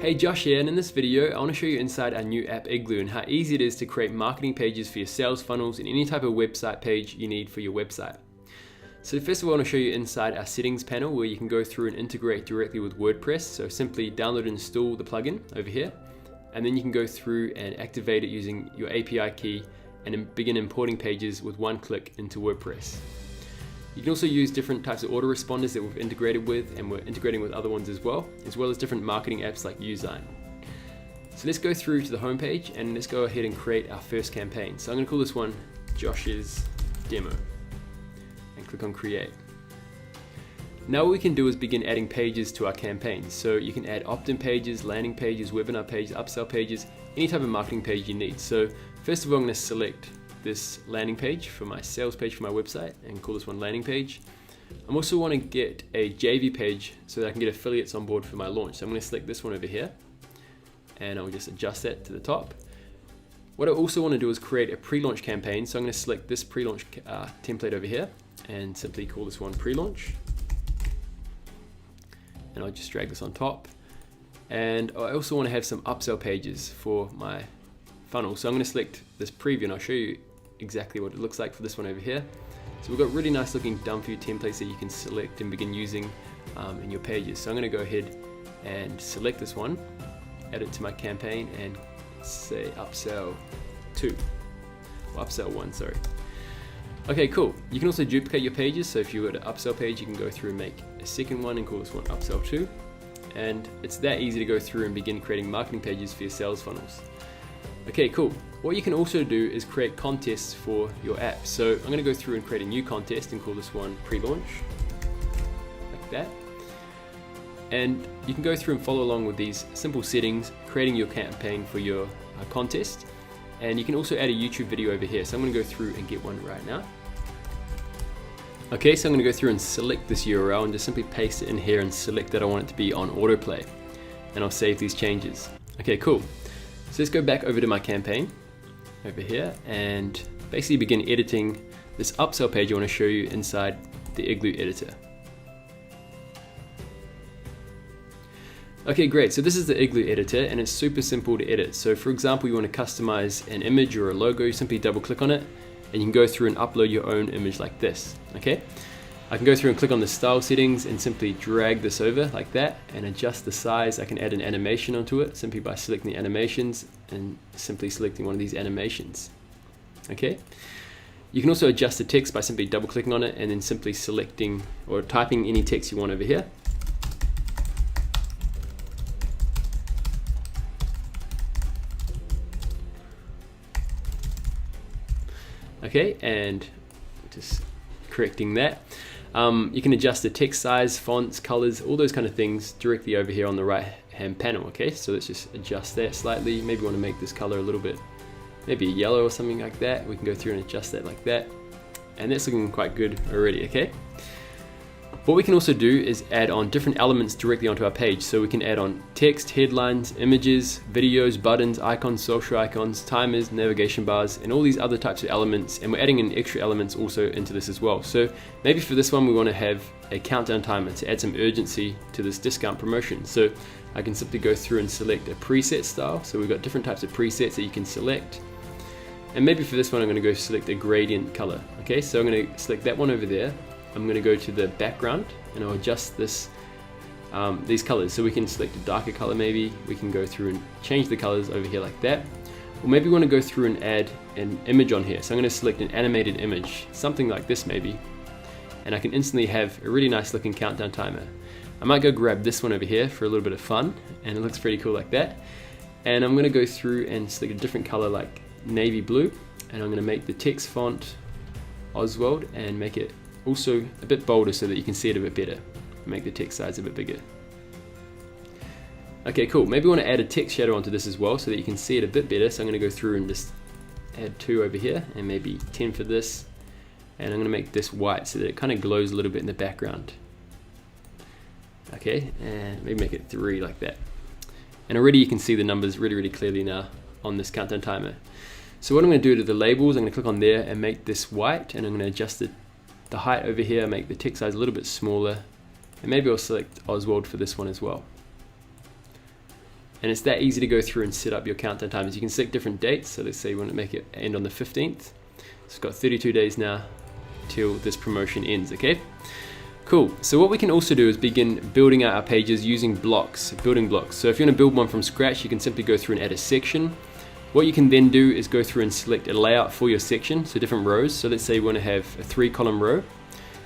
Hey, Josh here, and in this video I want to show you inside our new app Igloo and how easy it is to create marketing pages for your sales funnels and any type of website page you need for your website. So first of all I want to show you inside our settings panel where you can go through and integrate directly with WordPress. So simply download and install the plugin over here, and then you can go through and activate it using your API key and then begin importing pages with one click into WordPress. You can also use different types of autoresponders that we've integrated with, and we're integrating with other ones as well as different marketing apps like Usign. So let's go through to the home page and let's go ahead and create our first campaign. So I'm going to call this one Josh's Demo and click on Create. Now what we can do is begin adding pages to our campaigns. So you can add opt-in pages, landing pages, webinar pages, upsell pages, any type of marketing page you need. So first of all I'm going to select this landing page for my sales page for my website and call this one landing page. I also want to get a JV page so that I can get affiliates on board for my launch. So I'm going to select this one over here and I'll just adjust that to the top. What I also want to do is create a pre-launch campaign. So I'm going to select this pre-launch template over here and simply call this one pre-launch. And I'll just drag this on top. And I also want to have some upsell pages for my funnel. So I'm going to select this preview and I'll show you exactly what it looks like for this one over here. So we've got really nice looking done for you templates that you can select and begin using in your pages. So I'm going to go ahead and select this one, add it to my campaign and say upsell 2, or upsell 1, sorry. Okay, cool. You can also duplicate your pages. So if you've got an upsell page, you can go through and make a second one and call this one upsell 2. And it's that easy to go through and begin creating marketing pages for your sales funnels. Okay, cool. What you can also do is create contests for your app. So I'm going to go through and create a new contest and call this one pre-launch, like that. And you can go through and follow along with these simple settings, creating your campaign for your contest. And you can also add a YouTube video over here. So I'm going to go through and get one right now. Okay, so I'm going to go through and select this URL and just simply paste it in here and select that I want it to be on autoplay. And I'll save these changes. Okay, cool. So let's go back over to my campaign over here and basically begin editing this upsell page I want to show you inside the Igloo editor. Okay, great. So this is the Igloo editor and it's super simple to edit. So for example, you want to customize an image or a logo, you simply double click on it and you can go through and upload your own image like this. Okay, I can go through and click on the style settings and simply drag this over like that and adjust the size. I can add an animation onto it simply by selecting the animations and simply selecting one of these animations. Okay, you can also adjust the text by simply double clicking on it and then simply selecting or typing any text you want over here. Okay, and just correcting that. You can adjust the text size, fonts, colors, all those kind of things directly over here on the right hand panel. Okay, so let's just adjust that slightly. Maybe we want to make this color a little bit, maybe a yellow or something like that. We can go through and adjust that like that. And that's looking quite good already, okay? What we can also do is add on different elements directly onto our page. So we can add on text, headlines, images, videos, buttons, icons, social icons, timers, navigation bars, and all these other types of elements. And we're adding in extra elements also into this as well. So maybe for this one, we want to have a countdown timer to add some urgency to this discount promotion. So I can simply go through and select a preset style. So we've got different types of presets that you can select. And maybe for this one, I'm going to go select a gradient color. Okay, so I'm going to select that one over there. I'm going to go to the background and I'll adjust this, these colors. So we can select a darker color maybe. We can go through and change the colors over here like that. Or maybe we want to go through and add an image on here. So I'm going to select an animated image, something like this maybe. And I can instantly have a really nice looking countdown timer. I might go grab this one over here for a little bit of fun and it looks pretty cool like that. And I'm going to go through and select a different color like navy blue. And I'm going to make the text font Oswald and make it also a bit bolder so that you can see it a bit better. Make the text size a bit bigger. Okay, cool. Maybe we want to add a text shadow onto this as well so that you can see it a bit better. So I'm going to go through and just add 2 over here and maybe 10 for this. And I'm going to make this white so that it kind of glows a little bit in the background. Okay, and maybe make it 3 like that. And already you can see the numbers really, really clearly now on this countdown timer. So what I'm going to do to the labels, I'm going to click on there and make this white, and I'm going to adjust the height over here, make the text size a little bit smaller, and maybe I'll select Oswald for this one as well. And it's that easy to go through and set up your countdown timers. You can select different dates. So let's say you want to make it end on the 15th. So it's got 32 days now till this promotion ends, okay? Cool. So what we can also do is begin building out our pages using blocks, building blocks. So if you want to build one from scratch, you can simply go through and add a section. What you can then do is go through and select a layout for your section, so different rows. So let's say we want to have a 3-column row,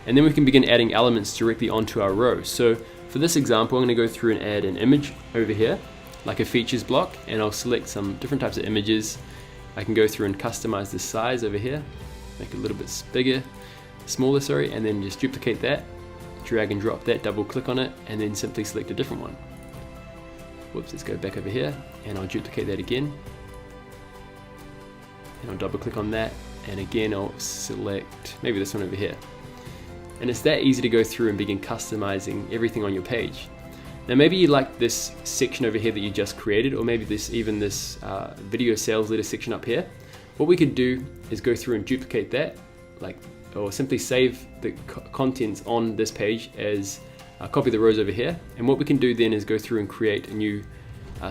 and then we can begin adding elements directly onto our row. So for this example, I'm going to go through and add an image over here, like a features block, and I'll select some different types of images. I can go through and customize the size over here, make it a little bit bigger, smaller, sorry, and then just duplicate that, drag and drop that, double click on it, and then simply select a different one. Whoops, let's go back over here, and I'll duplicate that again. And I'll double click on that, and again I'll select maybe this one over here. And it's that easy to go through and begin customizing everything on your page. Now maybe you like this section over here that you just created, or maybe this video sales letter section up here. What we could do is go through and duplicate that, or simply save the contents on this page as copy the rows over here. And what we can do then is go through and create a new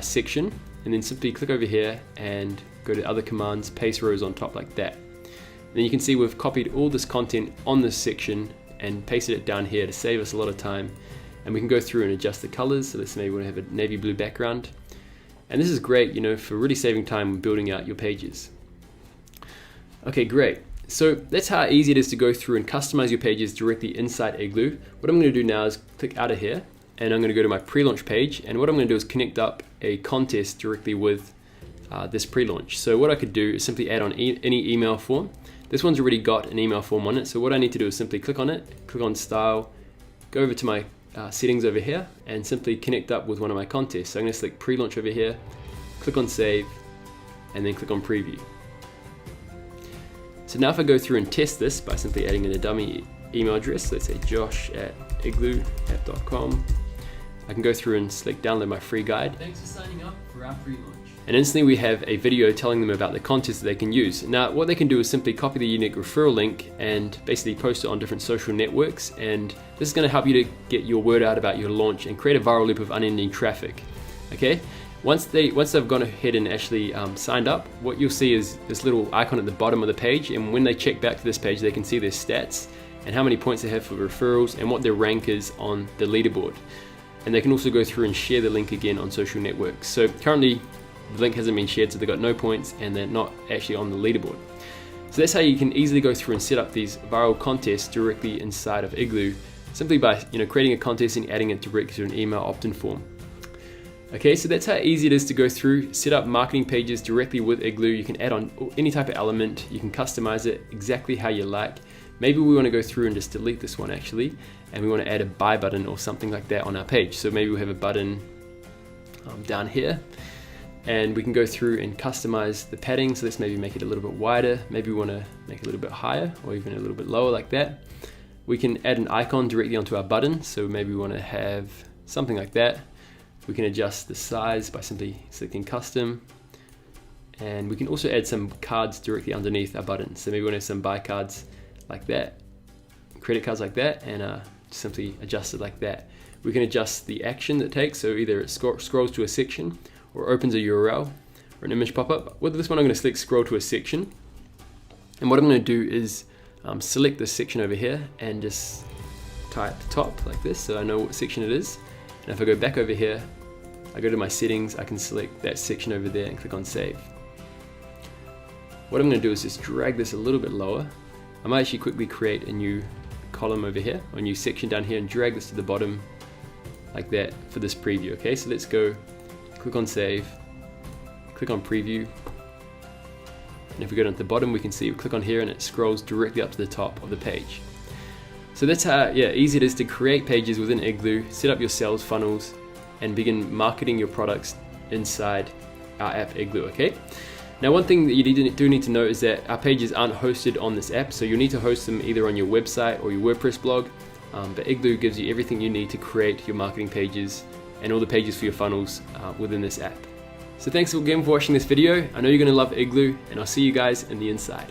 section, and then simply click over here and go to other commands, paste rows on top like that. And then you can see we've copied all this content on this section and pasted it down here to save us a lot of time. And we can go through and adjust the colors. So let's maybe want to have a navy blue background. And this is great, for really saving time when building out your pages. Okay, great. So that's how easy it is to go through and customize your pages directly inside Igloo. What I'm going to do now is click out of here, and I'm going to go to my pre-launch page. And what I'm going to do is connect up a contest directly with this pre-launch. So what I could do is simply add on any email form. This one's already got an email form on it, so what I need to do is simply click on it, click on style, go over to my settings over here, and simply connect up with one of my contests. So I'm going to select pre-launch over here, click on save, and then click on preview. So now if I go through and test this by simply adding in a dummy email address, let's say josh@iglooapp.com, I can go through and select download my free guide. Thanks for signing up for our free launch. And instantly we have a video telling them about the contest that they can use. Now what they can do is simply copy the unique referral link and basically post it on different social networks, and this is going to help you to get your word out about your launch and create a viral loop of unending traffic. Okay, once they've gone ahead and actually signed up, what you'll see is this little icon at the bottom of the page, and when they check back to this page they can see their stats and how many points they have for referrals and what their rank is on the leaderboard. And they can also go through and share the link again on social networks. So currently the link hasn't been shared, so they've got no points and they're not actually on the leaderboard. So that's how you can easily go through and set up these viral contests directly inside of Igloo, simply by creating a contest and adding it directly to an email opt-in form. Okay, so that's how easy it is to go through, set up marketing pages directly with Igloo. You can add on any type of element, you can customize it exactly how you like. Maybe we want to go through and just delete this one actually, and we want to add a buy button or something like that on our page. So maybe we'll have a button down here, and we can go through and customize the padding. So let's maybe make it a little bit wider. Maybe we want to make it a little bit higher or even a little bit lower like that. We can add an icon directly onto our button. So maybe we want to have something like that. We can adjust the size by simply selecting custom. And we can also add some cards directly underneath our button. So maybe we want to have some buy cards like that, credit cards like that, and simply adjust it like that. We can adjust the action that it takes, so either it scrolls to a section or opens a URL or an image pop-up. With this one I'm going to select scroll to a section, and what I'm going to do is select this section over here and just tie at the top like this so I know what section it is. And if I go back over here, I go to my settings, I can select that section over there and click on save. What I'm going to do is just drag this a little bit lower. I might actually quickly create a new column over here, or a new section down here, and drag this to the bottom like that for this preview. Okay, so let's go, click on save, click on preview, and if we go down to the bottom we can see, we click on here and it scrolls directly up to the top of the page. So that's how easy it is to create pages within Igloo, set up your sales funnels, and begin marketing your products inside our app Igloo. Okay. Now one thing that you do need to know is that our pages aren't hosted on this app, so you'll need to host them either on your website or your WordPress blog, but Igloo gives you everything you need to create your marketing pages and all the pages for your funnels within this app. So thanks again for watching this video. I know you're going to love Igloo, and I'll see you guys in the inside.